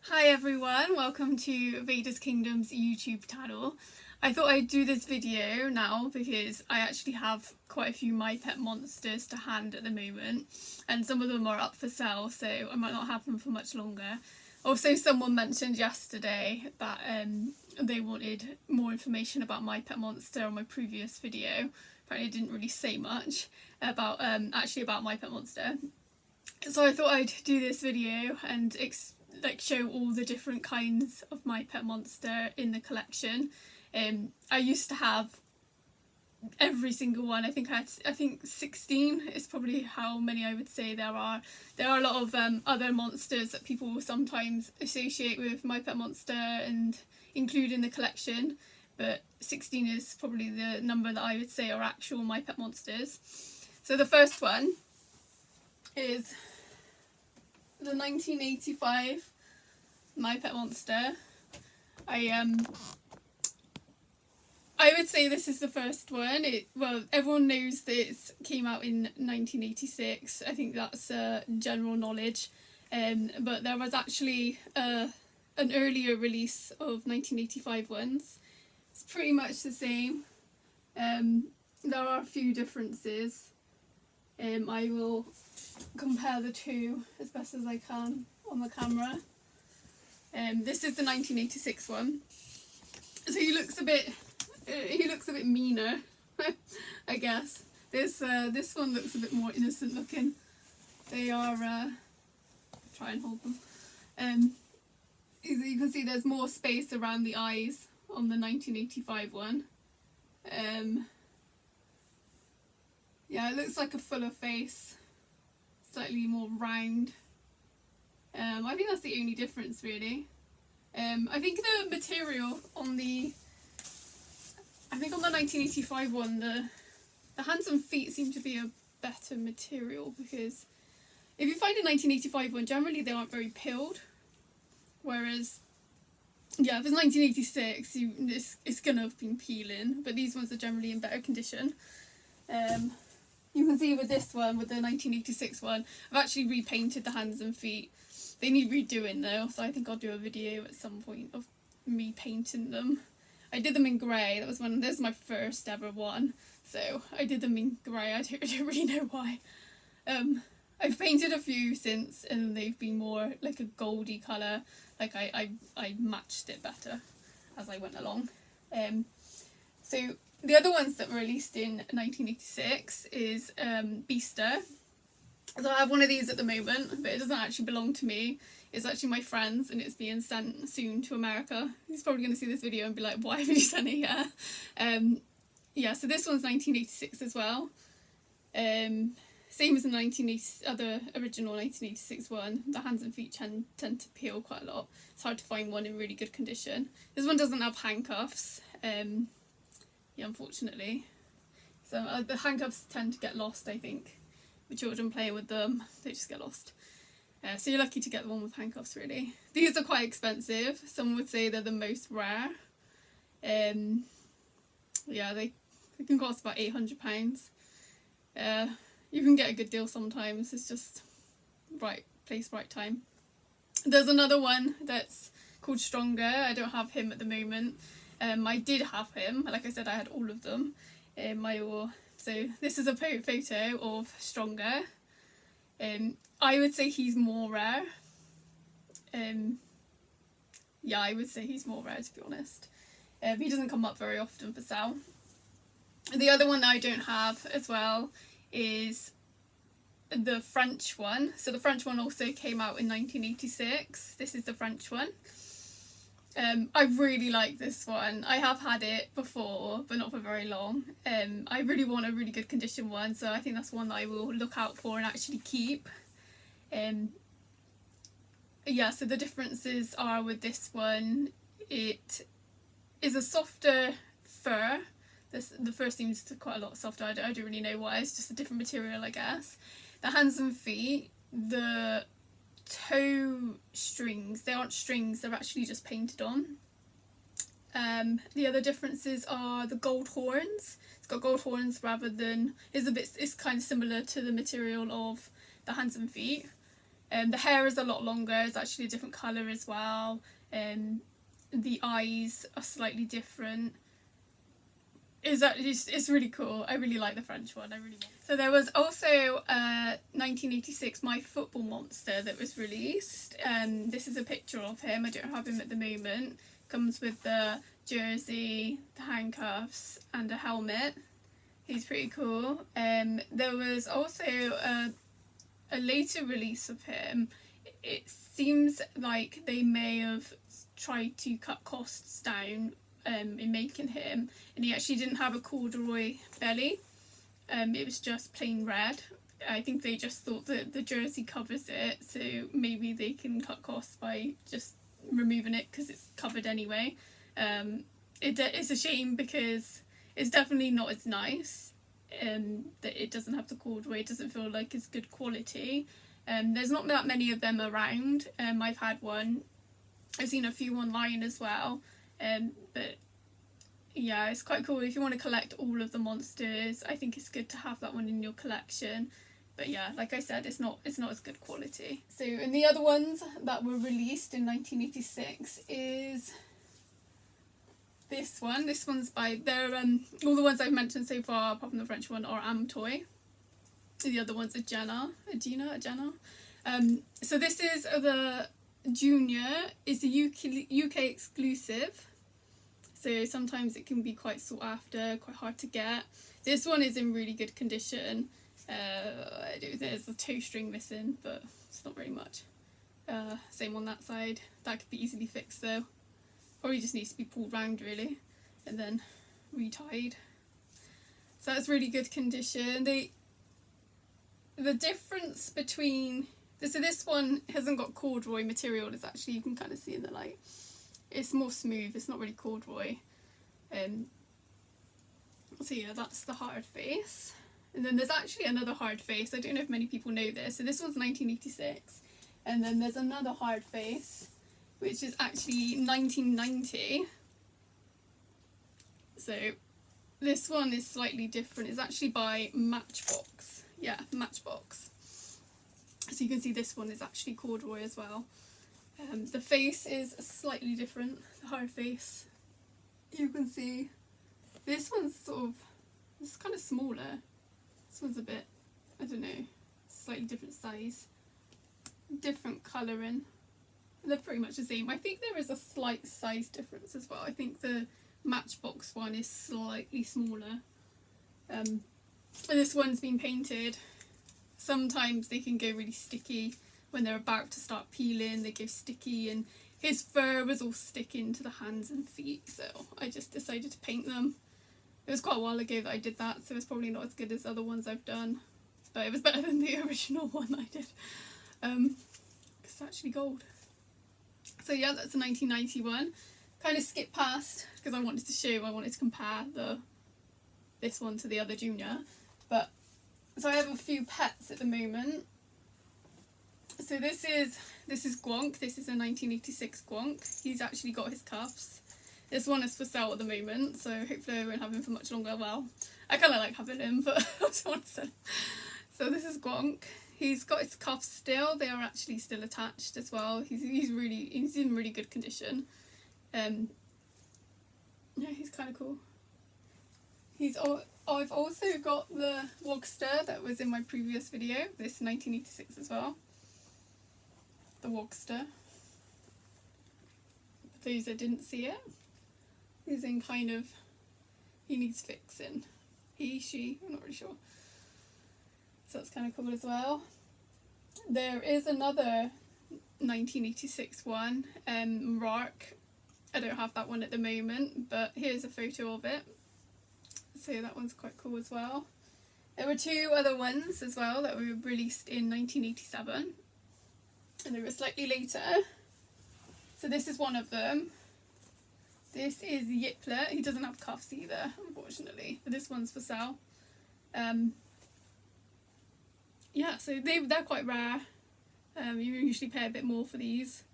Hi everyone, welcome to Vader's Kingdom's YouTube channel. I thought I'd do this video now because I actually have quite a few My Pet Monsters to hand at the moment, and some of them are up for sale, so I might not have them for much longer. Also, someone mentioned yesterday that they wanted more information about My Pet Monster on my previous video. Apparently I didn't really say much about about My Pet Monster. So I thought I'd do this video and show all the different kinds of My Pet Monster in the collection. I used to have every single one. I think 16 is probably how many I would say there are. There are a lot of other monsters that people will sometimes associate with My Pet Monster and include in the collection, but 16 is probably the number that I would say are actual My Pet Monsters. So the first one is the 1985 My Pet Monster. I would say this is the first one. Well, everyone knows that it came out in 1986. I think that's general knowledge. But there was actually an earlier release of 1985 ones. It's pretty much the same. There are a few differences. I will compare the two as best as I can on the camera. This is the 1986 one. So he looks a bit meaner, I guess. This one looks a bit more innocent looking. They are try and hold them. You can see there's more space around the eyes on the 1985 one. Yeah, it looks like a fuller face, slightly more round. I think that's the only difference really. I think the material on the 1985 one, the hands and feet seem to be a better material, because if you find a 1985 one, generally they aren't very peeled, whereas yeah, if it's 1986, it's gonna have been peeling, but these ones are generally in better condition. You can see with this one, with the 1986 one, I've actually repainted the hands and feet. They need redoing though, so I think I'll do a video at some point of me painting them. I did them in grey. This is my first ever one, so I did them in grey. I don't really know why. I've painted a few since, and they've been more like a goldy colour. Like I matched it better as I went along. So the other ones that were released in 1986 is Beaster. So I have one of these at the moment, but it doesn't actually belong to me. It's actually my friend's, and it's being sent soon to America. He's probably going to see this video and be like, why have you sent it here? Yeah, so this one's 1986 as well. Same as the other original 1986 one. The hands and feet tend to peel quite a lot. It's hard to find one in really good condition. This one doesn't have handcuffs, yeah, unfortunately. So the handcuffs tend to get lost, I think. With children playing with them, they just get lost. So you're lucky to get the one with handcuffs, really. These are quite expensive. Some would say they're the most rare. Yeah, they can cost about £800. You can get a good deal sometimes. It's just right place, right time. There's another one that's called Stronger. I don't have him at the moment. I did have him. Like I said, I had all of them in my wall. So this is a photo of Stronger. I would say he's more rare. Yeah, I would say he's more rare, to be honest. He doesn't come up very often for sale. The other one that I don't have as well is the French one. So the French one also came out in 1986. This is the French one. I really like this one. I have had it before, but not for very long. I really want a really good condition one, so I think that's one that I will look out for and actually keep. Yeah, so the differences are with this one, it is a softer fur. The fur seems quite a lot softer. I don't really know why. It's just a different material, I guess. The hands and feet, the toe strings, they aren't strings, they're actually just painted on. The other differences are the gold horns. It's got gold horns rather than, it's kind of similar to the material of the hands and feet. The hair is a lot longer, it's actually a different colour as well. The eyes are slightly different. It's really cool. I really like the French one. I really want. So there was also 1986 My Football Monster that was released. This is a picture of him. I don't have him at the moment. Comes with the jersey, the handcuffs, and a helmet. He's pretty cool. There was also a later release of him. It seems like they may have tried to cut costs down in making him, and he actually didn't have a corduroy belly. It was just plain red. I think they just thought that the jersey covers it, so maybe they can cut costs by just removing it because it's covered anyway. It's a shame because it's definitely not as nice. That it doesn't have the corduroy. It doesn't feel like it's good quality. There's not that many of them around. I've had one. I've seen a few online as well. But yeah, it's quite cool if you want to collect all of the monsters. I think it's good to have that one in your collection. But yeah, like I said, it's not as good quality. So, and the other ones that were released in 1986 is this one. This one's by all the ones I've mentioned so far, apart from the French one, are Amtoy. The other ones are Jenna. So this is the Junior. Is the UK exclusive. So sometimes it can be quite sought after, quite hard to get. This one is in really good condition. There's a toe string missing, but it's not very much. Same on that side. That could be easily fixed though. Probably just needs to be pulled round really, and then retied. So that's really good condition. The difference between this one hasn't got corduroy material. It's actually, you can kind of see in the light. It's more smooth. It's not really corduroy. So yeah, that's the hard face. And then there's actually another hard face. I don't know if many people know this. So this one's 1986, and then there's another hard face, which is actually 1990. So this one is slightly different. It's actually by Matchbox. Yeah, Matchbox. So you can see this one is actually corduroy as well. The face is slightly different, the hard face. You can see this one's it's kind of smaller. This one's a bit, I don't know, slightly different size. Different colouring. They're pretty much the same. I think there is a slight size difference as well. I think the Matchbox one is slightly smaller. And this one's been painted. Sometimes they can go really sticky when they're about to start peeling. They go sticky, and his fur was all sticking to the hands and feet, so I just decided to paint them. It was quite a while ago that I did that, so it's probably not as good as other ones I've done, but it was better than the original one I did. It's actually gold. So yeah, that's a 1991. Kind of skipped past because I wanted to compare this one to the other Junior. But so I have a few pets at the moment. So this is Gwonk. This is a 1986 Gwonk. He's actually got his cuffs. This one is for sale at the moment, so hopefully I won't have him for much longer. Well, I kind of like having him, but I just want to sell him. So this is Gwonk. He's got his cuffs still. They are actually still attached as well. He's in really good condition. Yeah, he's kind of cool. I've also got the Wogster that was in my previous video. This 1986 as well. The Wogster. For those that didn't see it, he's in he needs fixing. She, I'm not really sure. So that's kind of cool as well. There is another 1986 one, Rark. I don't have that one at the moment, but here's a photo of it. So that one's quite cool as well. There were two other ones as well that were released in 1987, and they were slightly later. So this is one of them. This is Yiplet. He doesn't have cuffs either, unfortunately, but this one's for sale. Yeah, so they're quite rare. You usually pay a bit more for these.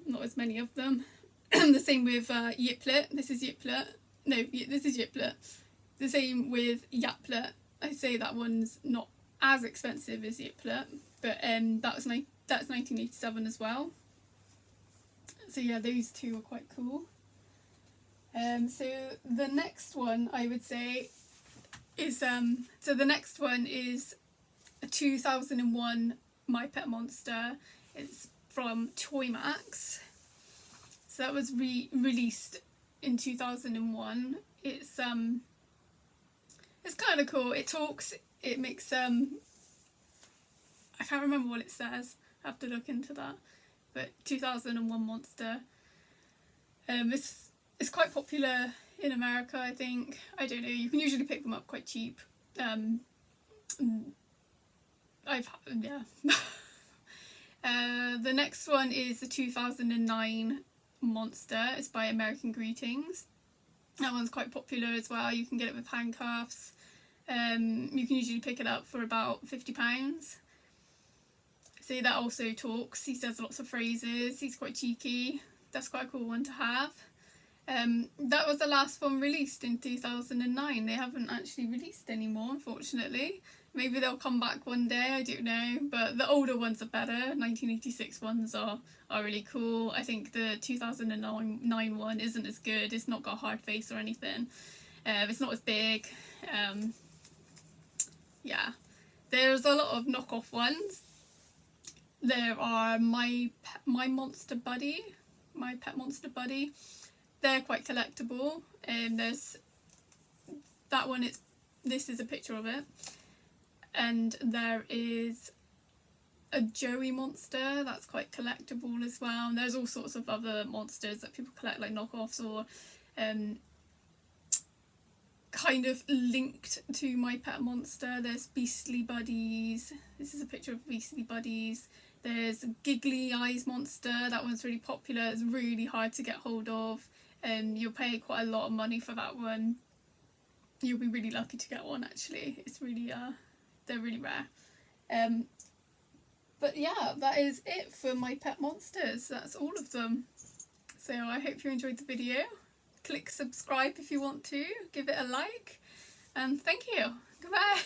Not as many of them. The same with Yiplet. This is Yiplet. No, this is Yiplet. The same with Yaplet. I say that one's not as expensive as the Iplet, but that's 1987 as well. So yeah, those two are quite cool. So the next one I would say is so the next one is a 2001 My Pet Monster. It's from Toymax. So that was released in 2001. It's kind of cool. It talks. It makes I can't remember what it says. I have to look into that. But 2001 monster. It's quite popular in America, I think. I don't know. You can usually pick them up quite cheap. The next one is the 2009 monster. It's by American Greetings. That one's quite popular as well. You can get it with handcuffs. You can usually pick it up for about £50. So that also talks. He says lots of phrases. He's quite cheeky. That's quite a cool one to have. That was the last one released in 2009. They haven't actually released any more, unfortunately. Maybe they'll come back one day, I don't know. But the older ones are better. 1986 ones are really cool. I think the 2009 one isn't as good. It's not got a hard face or anything. It's not as big. Yeah. There's a lot of knockoff ones. There are My Pet Monster Buddy. They're quite collectible. There's that one. This is a picture of it, and there is a Joey monster that's quite collectible as well. And there's all sorts of other monsters that people collect, like knockoffs or kind of linked to My Pet Monster. There's Beastly Buddies. This is a picture of Beastly Buddies. There's Giggly Eyes Monster. That one's really popular. It's really hard to get hold of. You'll pay quite a lot of money for that one. You'll be really lucky to get one, actually. It's really they're really rare. But yeah, that is it for My Pet Monsters. That's all of them. So I hope you enjoyed the video. Click subscribe if you want to. Give it a like. And thank you. Goodbye.